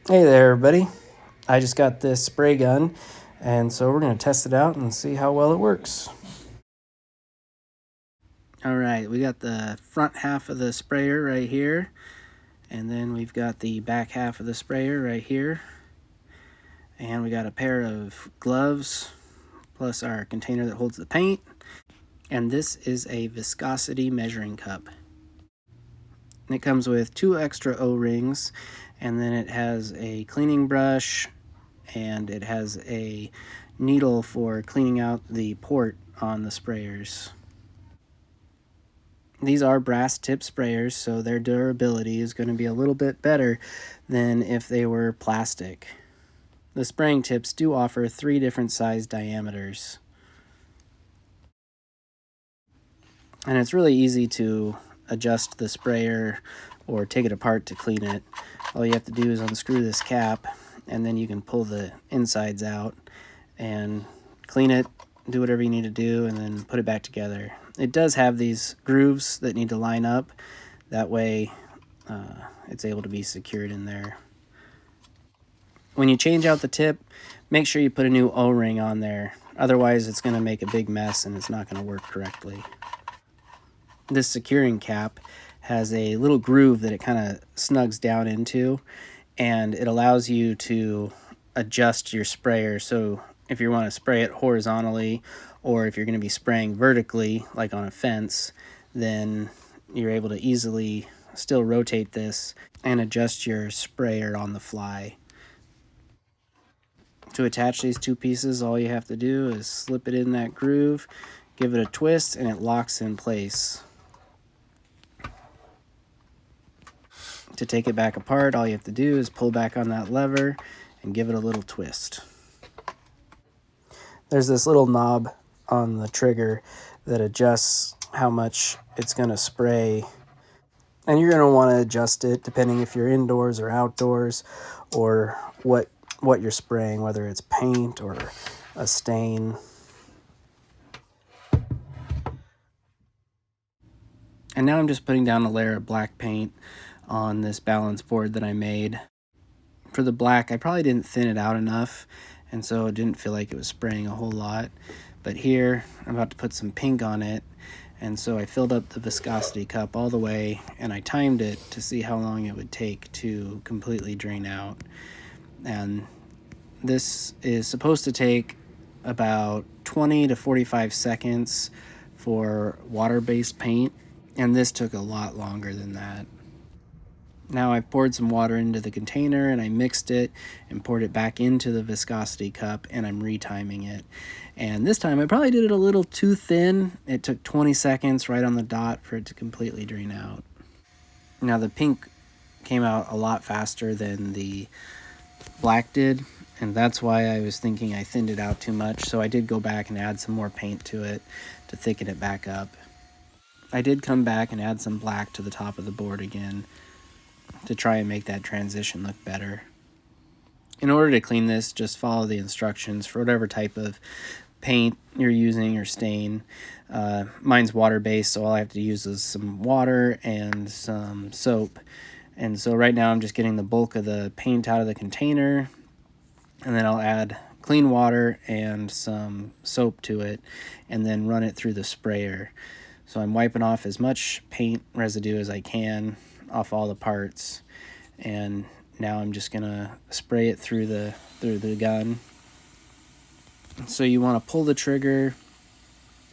Hey there, everybody. I just got this spray gun, and so we're going to test it out and see how well it works. All right, we got the front half of the sprayer right here, and then we've got the back half of the sprayer right here, and we got a pair of gloves, plus our container that holds the paint, and this is a viscosity measuring cup. And it comes with 2 extra O-rings, and then it has a cleaning brush, and it has a needle for cleaning out the port on the sprayers. These are brass tip sprayers, so their durability is going to be a little bit better than if they were plastic. The spraying tips do offer 3 different size diameters. And it's really easy to adjust the sprayer or take it apart to clean it. All you have to do is unscrew this cap, and then you can pull the insides out and clean it, do whatever you need to do, and then put it back together. It does have these grooves that need to line up. That way it's able to be secured in there. When you change out the tip, make sure you put a new O-ring on there. Otherwise it's going to make a big mess and it's not going to work correctly. This securing cap has a little groove that it kind of snugs down into, and it allows you to adjust your sprayer. So if you want to spray it horizontally, or if you're going to be spraying vertically like on a fence, then you're able to easily still rotate this and adjust your sprayer on the fly. To attach these 2 pieces, all you have to do is slip it in that groove, give it a twist, and it locks in place. To take it back apart, all you have to do is pull back on that lever and give it a little twist. There's this little knob on the trigger that adjusts how much it's going to spray, and you're going to want to adjust it depending if you're indoors or outdoors, or what you're spraying, whether it's paint or a stain. And now I'm just putting down a layer of black paint on this balance board that I made. For the black, I probably didn't thin it out enough, and so it didn't feel like it was spraying a whole lot. But here, I'm about to put some pink on it, and so I filled up the viscosity cup all the way, and I timed it to see how long it would take to completely drain out. And this is supposed to take about 20 to 45 seconds for water-based paint, and this took a lot longer than that. Now I've poured some water into the container, and I mixed it and poured it back into the viscosity cup, and I'm retiming it. And this time I probably did it a little too thin. It took 20 seconds right on the dot for it to completely drain out. Now the pink came out a lot faster than the black did, and that's why I was thinking I thinned it out too much. So I did go back and add some more paint to it to thicken it back up. I did come back and add some black to the top of the board again to try and make that transition look better. In order to clean this, just follow the instructions for whatever type of paint you're using or stain. Mine's water-based, so all I have to use is some water and some soap. And so right now I'm just getting the bulk of the paint out of the container, and then I'll add clean water and some soap to it, and then run it through the sprayer. So I'm wiping off as much paint residue as I can off all the parts, and now I'm just gonna spray it through the gun. So you want to pull the trigger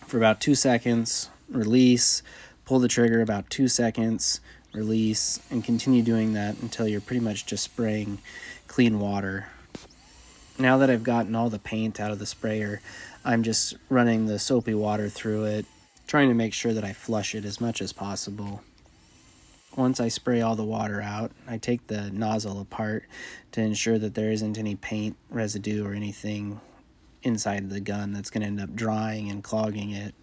for about 2 seconds, release, pull the trigger about 2 seconds, release, and continue doing that until you're pretty much just spraying clean water. Now that I've gotten all the paint out of the sprayer, I'm just running the soapy water through it, trying to make sure that I flush it as much as possible. Once I spray all the water out, I take the nozzle apart to ensure that there isn't any paint residue or anything inside the gun that's going to end up drying and clogging it.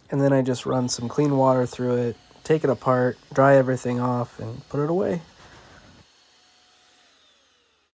And then I just run some clean water through it, take it apart, dry everything off, and put it away.